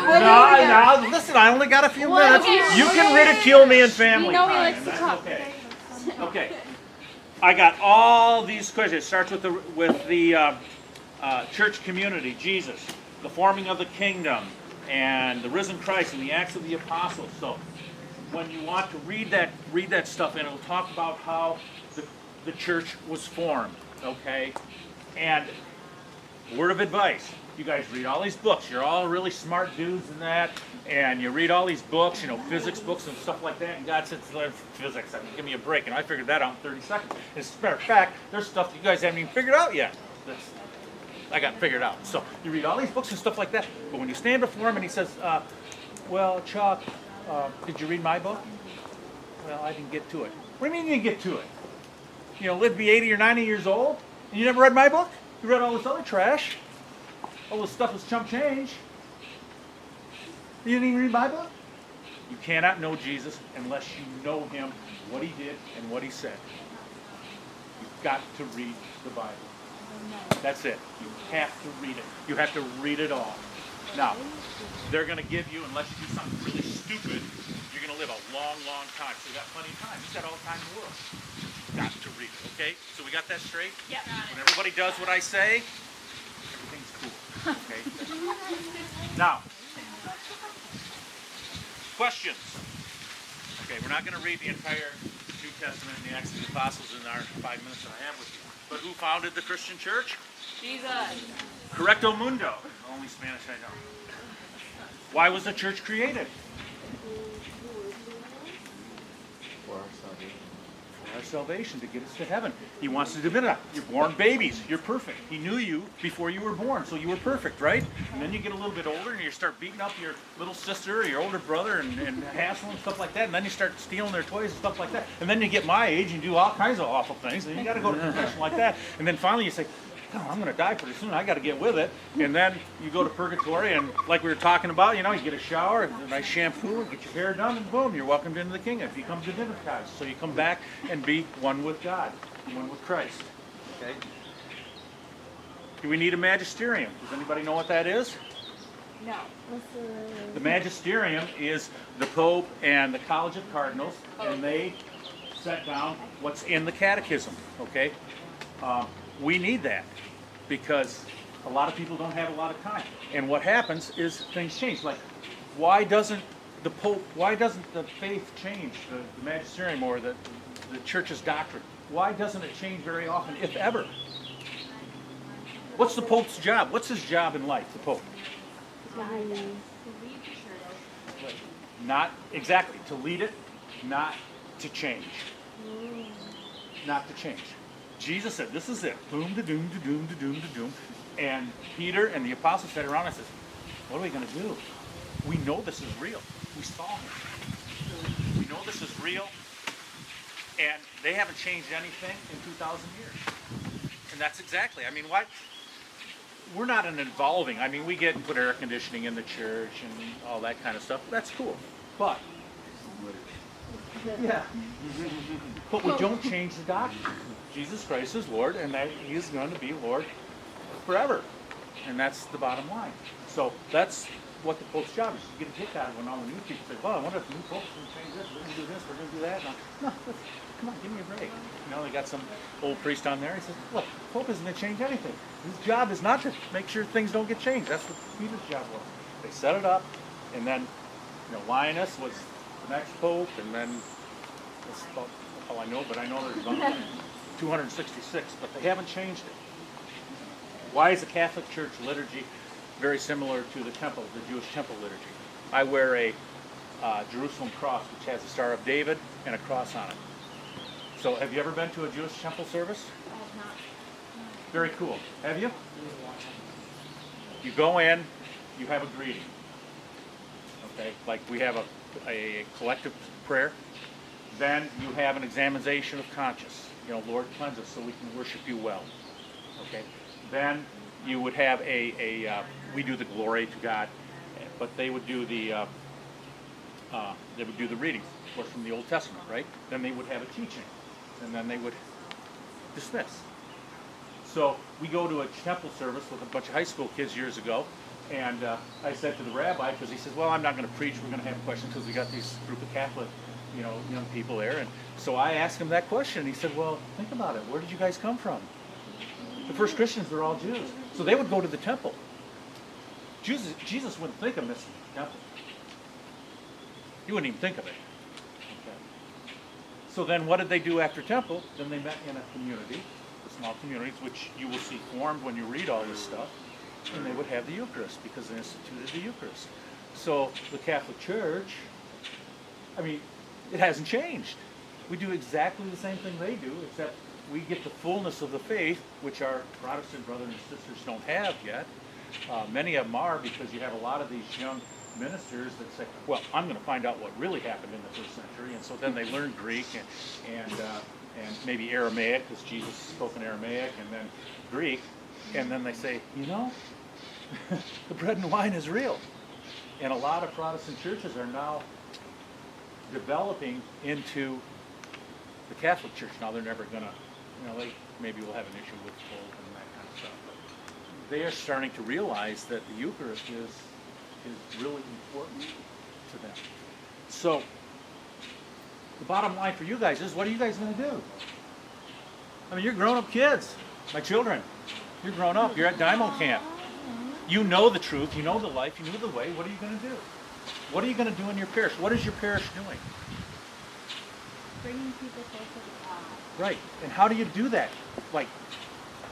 No, listen, I only got a few minutes. You can ridicule me in family time, and that's okay. Okay. I got all these questions. It starts with the church community, Jesus, the forming of the kingdom, and the risen Christ, and the Acts of the Apostles. So when you want to read that stuff, and it'll talk about how the church was formed, okay? And word of advice, you guys read all these books. You're all really smart dudes in that, and you read all these books, physics books and stuff like that, and God said to learn physics. I mean, give me a break, and I figured that out in 30 seconds. As a matter of fact, there's stuff that you guys haven't even figured out yet. I got figured out. So you read all these books and stuff like that, but when you stand before him and he says, well, Chuck, did you read my book? Well, I didn't get to it. What do you mean you didn't get to it? Live to be 80 or 90 years old, and you never read my book? You read all this other trash. All this stuff is chump change. You didn't even read my book? You cannot know Jesus unless you know him, what he did, and what he said. You've got to read the Bible. That's it. You have to read it. You have to read it all. Now, they're going to give you, unless you do something really stupid, you're going to live a long, long time. So you've got plenty of time. You've got all the time in the world. You've got to read it, okay? So we got that straight? Yeah. When everybody does what I say, everything's cool. Okay? Now, questions. Okay, we're not going to read the entire New Testament and the Acts of the Apostles in our 5 minutes that I have with you. But who founded the Christian church? Jesus. Correcto mundo. Only Spanish I know. Why was the church created? Our salvation, to get us to heaven. He wants to do it. You're born babies. You're perfect. He knew you before you were born, so you were perfect, right? And then you get a little bit older and you start beating up your little sister or your older brother and hassling and stuff like that. And then you start stealing their toys and stuff like that. And then you get my age and do all kinds of awful things. And you got to go to a profession like that. And then finally you say, oh, I'm going to die pretty soon. I got to get with it. And then you go to purgatory, and like we were talking about, you get a shower, a nice shampoo, and get your hair done, and boom, you're welcomed into the kingdom. You become divinitized. So you come back and be one with God, one with Christ. Okay. Do we need a magisterium? Does anybody know what that is? No. The magisterium is the Pope and the College of Cardinals, and they set down what's in the catechism. Okay. We need that because a lot of people don't have a lot of time. And what happens is things change. Like, why doesn't the faith change, the magisterium or the church's doctrine? Why doesn't it change very often, if ever? What's the Pope's job? What's his job in life, the Pope? Not exactly. To lead it, not to change. Not to change. Jesus said, this is it. Boom, da-doom, da-doom, da-doom, da-doom. And Peter and the apostles sat around and said, what are we going to do? We know this is real. We saw him. We know this is real. And they haven't changed anything in 2,000 years. And that's exactly, what? We're not an evolving. We get and put air conditioning in the church and all that kind of stuff. That's cool. But, yeah. But we don't change the doctrine. Jesus Christ is Lord, and that he is going to be Lord forever. And that's the bottom line. So that's what the Pope's job is. You get a kick out of it when all the new people say, well, I wonder if the new Pope's going to change this, we're going to do this, we're going to do that. No, come on, give me a break. They got some old priest on there. He says, look, the Pope isn't going to change anything. His job is not to make sure things don't get changed. That's what Peter's job was. They set it up, and then Linus was the next Pope, and then that's about all I know, but I know there's 266, but they haven't changed it. Why is the Catholic Church liturgy very similar to the temple, the Jewish temple liturgy? I wear a Jerusalem cross, which has the Star of David and a cross on it. So have you ever been to a Jewish temple service? I have not. Very cool. Have you? You go in, you have a greeting. Okay, like we have a collective prayer. Then you have an examination of conscience. Lord, cleanse us so we can worship you well. Okay. Then you would have we do the glory to God, but they would do the reading, of course, from the Old Testament, right? Then they would have a teaching, and then they would dismiss. So we go to a temple service with a bunch of high school kids years ago, And I said to the rabbi, because he says, well, I'm not going to preach, we're going to have questions because we got these group of Catholic, young people there. And so I asked him that question. He said, well, think about it. Where did you guys come from? The first Christians were all Jews. So they would go to the temple. Jesus wouldn't think of missing the temple. He wouldn't even think of it. Okay. So then what did they do after temple? Then they met in a community, the small communities, which you will see formed when you read all this stuff. And they would have the Eucharist because they instituted the Eucharist. So the Catholic Church, it hasn't changed. We do exactly the same thing they do, except we get the fullness of the faith, which our Protestant brothers and sisters don't have yet. Many of them are, because you have a lot of these young ministers that say, well, I'm going to find out what really happened in the first century. And so then they learn Greek and maybe Aramaic, because Jesus spoke in Aramaic, and then Greek. And then they say, the bread and wine is real. And a lot of Protestant churches are now developing into the Catholic Church. Now they're never going to, they maybe will have an issue with Pope and that kind of stuff. But they are starting to realize that the Eucharist is really important to them. So the bottom line for you guys is, what are you guys going to do? You're grown-up kids, my children. You're grown up. You're at Dymo camp. You know the truth. You know the life. You know the way. What are you going to do? What are you going to do in your parish? What is your parish doing? Bringing people closer to God. Right. And how do you do that? Like,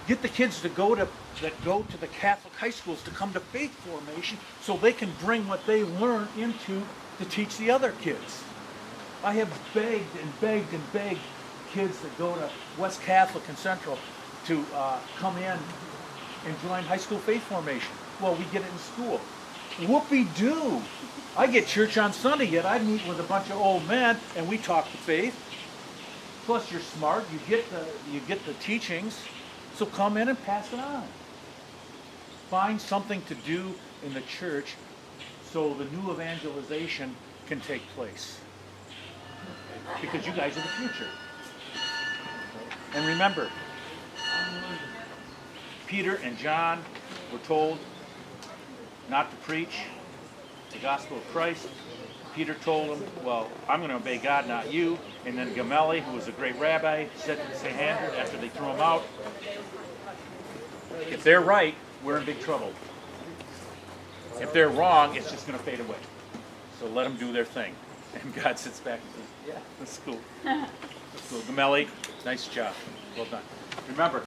get the kids that go to the Catholic high schools to come to faith formation so they can bring what they learn to teach the other kids. I have begged and begged and begged kids that go to West Catholic and Central to come in and join high school faith formation. Well, we get it in school. Whoopee-doo! I get church on Sunday, yet I meet with a bunch of old men and we talk the faith. Plus, you're smart. You get the teachings. So come in and pass it on. Find something to do in the church so the new evangelization can take place. Because you guys are the future. And remember, Peter and John were told not to preach the gospel of Christ. Peter told them, well, I'm going to obey God, not you. And then Gamaliel, who was a great rabbi, said to St. Andrew after they threw him out, if they're right, we're in big trouble. If they're wrong, it's just going to fade away. So let them do their thing. And God sits back and says, yeah, that's cool. That's cool. Gamaliel, nice job. Well done. Remember,